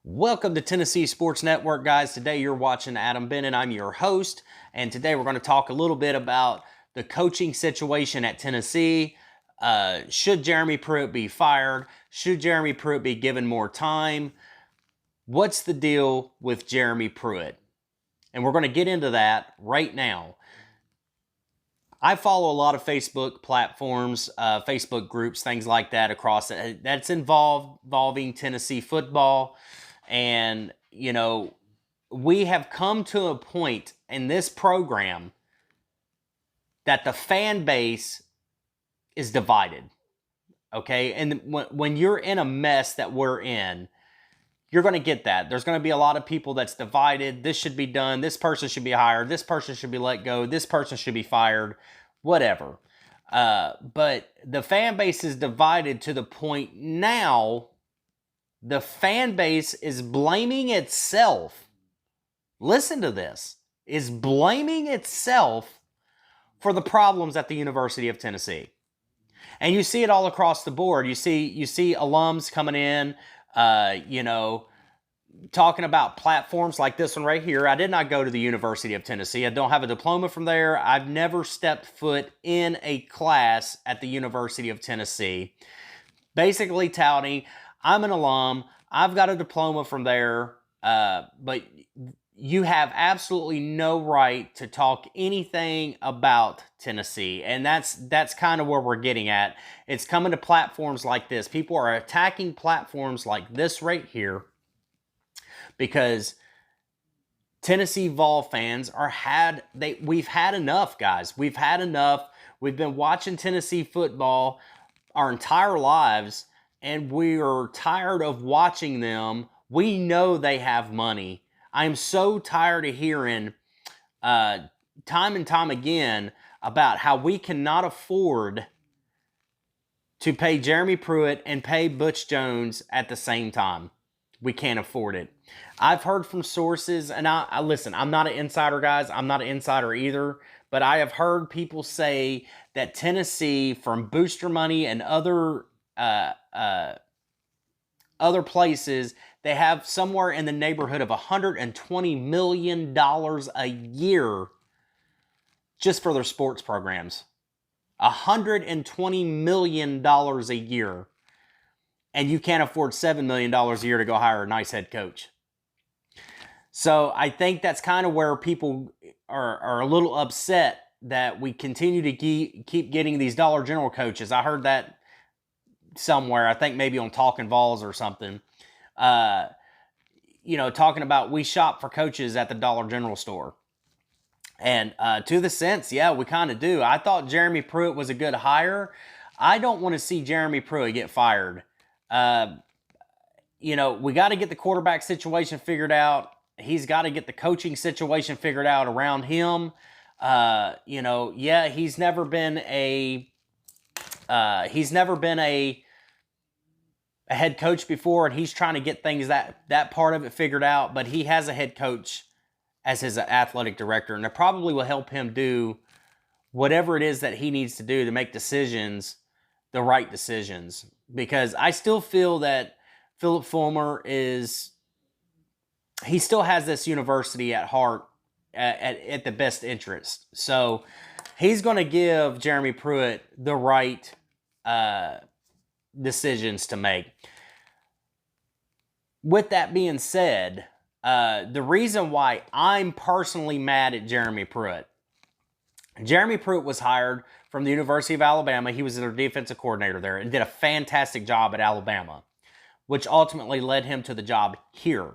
Welcome to Tennessee Sports Network, guys. Today you're watching Adam Bennett. I'm your host, and today we're going to talk a little bit about the coaching situation at Tennessee. Should Jeremy Pruitt be fired? Should Jeremy Pruitt be given more time? What's the deal with Jeremy Pruitt? And we're going to get into that right now. I follow a lot of Facebook platforms, Facebook groups, things like that across it. That's involving Tennessee football. And, we have come to a point in this program that the fan base is divided. Okay? And when you're in a mess that we're in, you're going to get that. There's going to be a lot of people that's divided. This should be done. This person should be hired. This person should be let go. This person should be fired. Whatever. But the fan base is divided to the point now the fan base is blaming itself. Listen to this. Is blaming itself for the problems at the University of Tennessee. And you see it all across the board. You see alums coming in, talking about platforms like this one right here. I did not go to the University of Tennessee. I don't have a diploma from there. I've never stepped foot in a class at the University of Tennessee. Basically touting, I'm an alum, I've got a diploma from there, but you have absolutely no right to talk anything about Tennessee. And that's kind of where we're getting at. It's coming to platforms like this. People are attacking platforms like this right here because Tennessee Vol fans we've had enough, guys. We've had enough. We've been watching Tennessee football our entire lives, and we are tired of watching them. We know they have money. I'm so tired of hearing time and time again about how we cannot afford to pay Jeremy Pruitt and pay Butch Jones at the same time. We can't afford it. I've heard from sources, and I listen, I'm not an insider, guys. I'm not an insider either, but I have heard people say that Tennessee, from booster money and other places, they have somewhere in the neighborhood of $120 million a year just for their sports programs. $120 million a year. And you can't afford $7 million a year to go hire a nice head coach. So I think that's kind of where people are a little upset that we continue to keep getting these Dollar General coaches. I heard that somewhere, I think maybe on Talking Vols or something, talking about we shop for coaches at the Dollar General store. And to the sense, yeah, we kind of do. I thought Jeremy Pruitt was a good hire. I don't want to see Jeremy Pruitt get fired. We got to get the quarterback situation figured out. He's got to get the coaching situation figured out around him. He's never been a head coach before, and he's trying to get things that part of it figured out. But he has a head coach as his athletic director, and it probably will help him do whatever it is that he needs to do to make decisions, the right decisions. Because I still feel that Phillip Fulmer he still has this university at heart, at the best interest. So he's going to give Jeremy Pruitt the right decisions to make. With that being said, the reason why I'm personally mad at Jeremy Pruitt was hired from the University of Alabama. He was their defensive coordinator there and did a fantastic job at Alabama, which ultimately led him to the job here.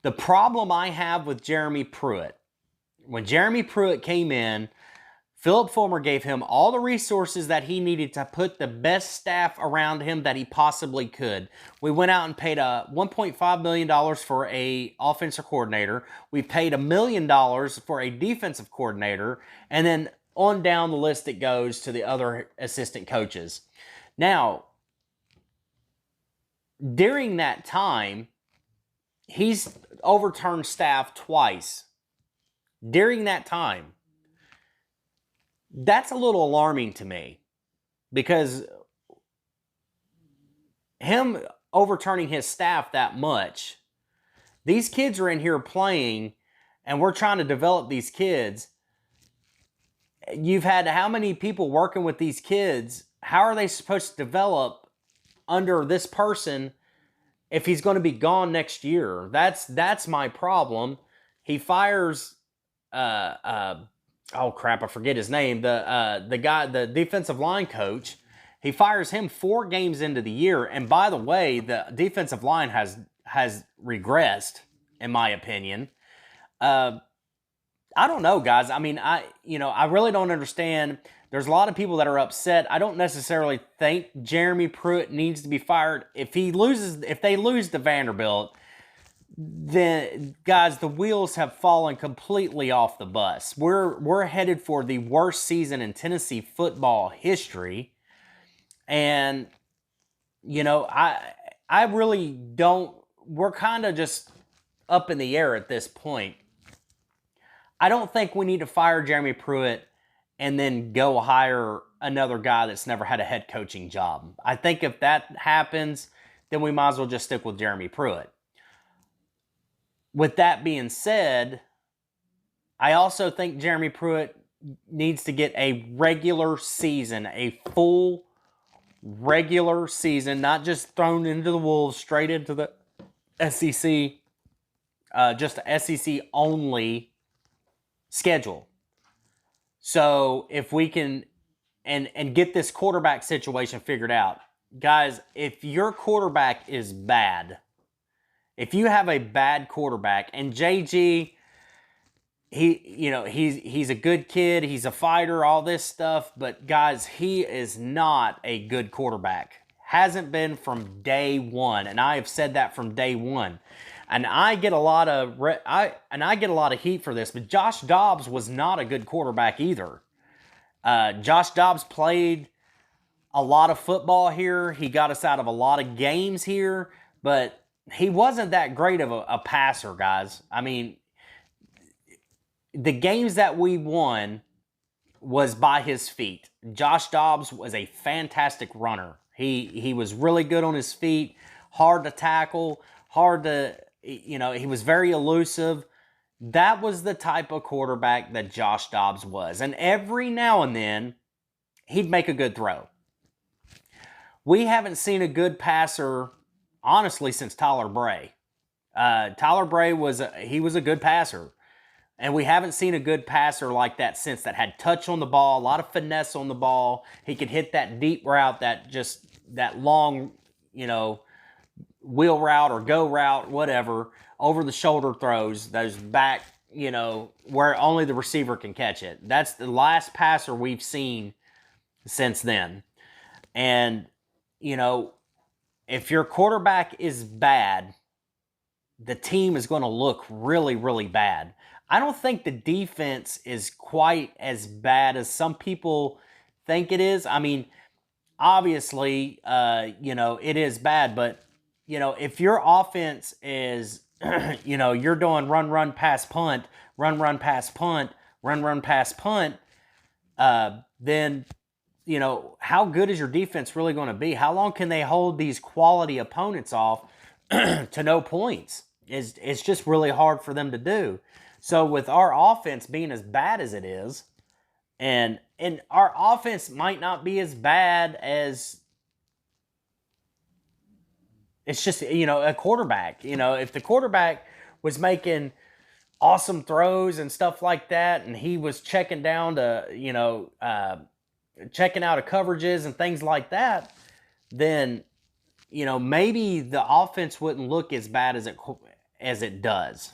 The problem I have with Jeremy Pruitt, when Jeremy Pruitt came in, Phillip Fulmer gave him all the resources that he needed to put the best staff around him that he possibly could. We went out and paid $1.5 million for an offensive coordinator. We paid $1 million for a defensive coordinator. And then on down the list it goes to the other assistant coaches. Now, during that time, he's overturned staff twice. During that time. That's a little alarming to me because him overturning his staff that much. These kids are in here playing, and we're trying to develop these kids. You've had how many people working with these kids? How are they supposed to develop under this person if he's going to be gone next year? That's my problem. He fires oh crap, I forget his name. The guy, the defensive line coach. He fires him 4 games into the year, and by the way, the defensive line has regressed, in my opinion. I don't know, guys. I mean, I really don't understand. There's a lot of people that are upset. I don't necessarily think Jeremy Pruitt needs to be fired. If they lose to Vanderbilt, then guys, the wheels have fallen completely off the bus. We're headed for the worst season in Tennessee football history. And I really don't. We're kind of just up in the air at this point. I don't think we need to fire Jeremy Pruitt and then go hire another guy that's never had a head coaching job. I think if that happens, then we might as well just stick with Jeremy Pruitt. With that being said, I also think Jeremy Pruitt needs to get a regular season, a full regular season, not just thrown into the wolves, straight into the SEC, just a SEC only schedule. So if we can and get this quarterback situation figured out. Guys, if your quarterback is bad, if you have a bad quarterback, and JG, he's a good kid, he's a fighter, all this stuff, but guys, he is not a good quarterback. Hasn't been from day one, and I have said that from day one. And I get a lot of heat for this, but Josh Dobbs was not a good quarterback either. Josh Dobbs played a lot of football here. He got us out of a lot of games here, but he wasn't that great of a passer, guys. I mean, the games that we won was by his feet. Josh Dobbs was a fantastic runner. He was really good on his feet, hard to tackle, he was very elusive. That was the type of quarterback that Josh Dobbs was. And every now and then, he'd make a good throw. We haven't seen a good passer, honestly, since Tyler Bray. Tyler Bray was a good passer. And we haven't seen a good passer like that since, that had touch on the ball, a lot of finesse on the ball. He could hit that deep route, that long, wheel route or go route, whatever, over the shoulder throws, those back, where only the receiver can catch it. That's the last passer we've seen since then. And, if your quarterback is bad, the team is going to look really, really bad. I don't think the defense is quite as bad as some people think it is. I mean, obviously, it is bad, but if your offense is, you're doing run, pass, punt, run, pass, punt, run, pass, punt, then, how good is your defense really going to be? How long can they hold these quality opponents off to no points? It's just really hard for them to do. So with our offense being as bad as it is, and our offense might not be as bad as, it's just, a quarterback. If the quarterback was making awesome throws and stuff like that, and he was checking down to, checking out of coverages and things like that, then, maybe the offense wouldn't look as bad as it does.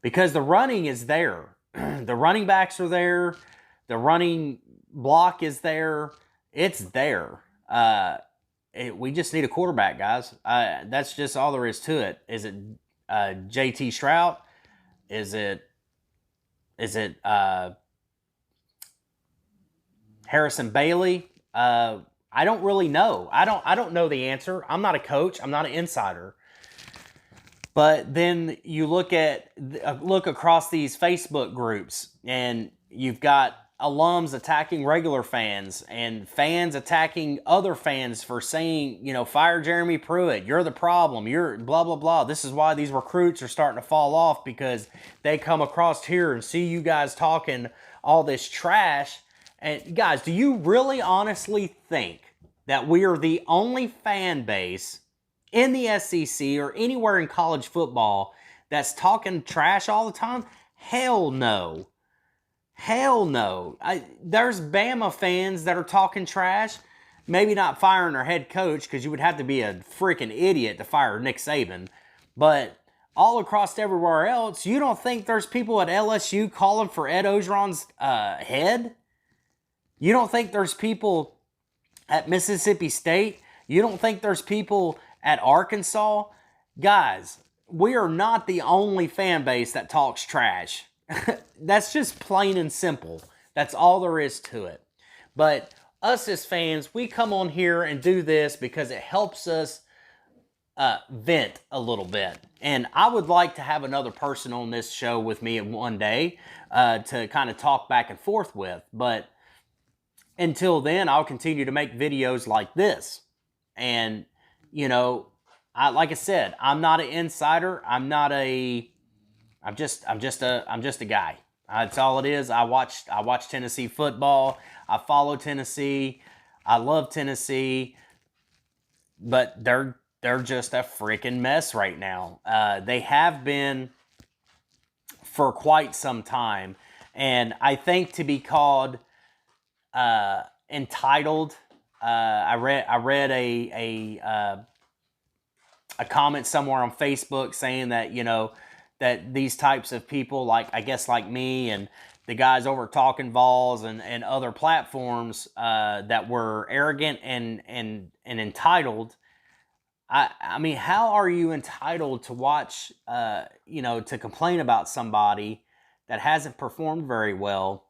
Because the running is there. The running backs are there. The running block is there. It's there. We just need a quarterback, guys. That's just all there is to it. Is it JT Stroud? Is it Harrison Bailey? I don't really know. I don't know the answer. I'm not a coach. I'm not an insider. But then you look across these Facebook groups, and you've got alums attacking regular fans and fans attacking other fans for saying, you know, fire Jeremy Pruitt, you're the problem, you're blah, blah, blah. This is why these recruits are starting to fall off, because they come across here and see you guys talking all this trash. And guys, do you really honestly think that we are the only fan base in the SEC or anywhere in college football that's talking trash all the time? Hell no. Hell no. There's Bama fans that are talking trash. Maybe not firing their head coach, because you would have to be a freaking idiot to fire Nick Saban. But all across everywhere else, you don't think there's people at LSU calling for Ed Orgeron's head? You don't think there's people at Mississippi State? You don't think there's people at Arkansas? Guys, we are not the only fan base that talks trash. That's just plain and simple. That's all there is to it. But us as fans, we come on here and do this because it helps us vent a little bit. And I would like to have another person on this show with me one day to kind of talk back and forth with. But until then, I'll continue to make videos like this. And, you know, like I said, I'm not an insider. I'm just a guy. That's all it is. I watch Tennessee football. I follow Tennessee. I love Tennessee, but they're just a freaking mess right now. They have been for quite some time, and I think to be called entitled. I read a comment somewhere on Facebook saying that, you know, that these types of people, like, I guess like me and the guys over at Talking Vols and other platforms that were arrogant and entitled. I mean, how are you entitled to watch, you know, to complain about somebody that hasn't performed very well?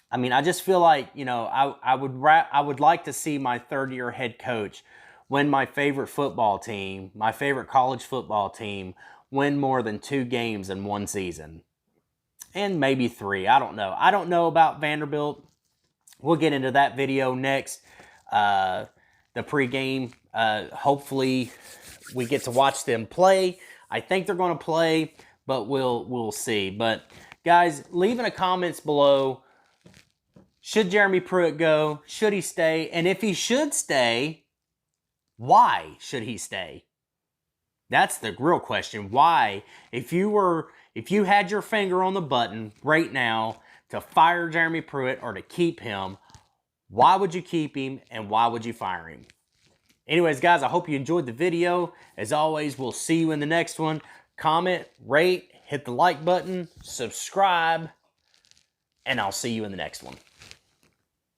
I mean, I just feel like, you know, I would like to see my third-year head coach win my favorite football team, my favorite college football team, win more than 2 games in one season. And maybe 3. I don't know. I don't know about Vanderbilt. We'll get into that video next. The pregame. Hopefully we get to watch them play. I think they're going to play, but we'll see. But guys, leave in the comments below, should Jeremy Pruitt go? Should he stay? And if he should stay, why should he stay? That's the real question. Why? If you had your finger on the button right now to fire Jeremy Pruitt or to keep him, why would you keep him and why would you fire him? Anyways, guys, I hope you enjoyed the video. As always, we'll see you in the next one. Comment, rate, hit the like button, subscribe, and I'll see you in the next one.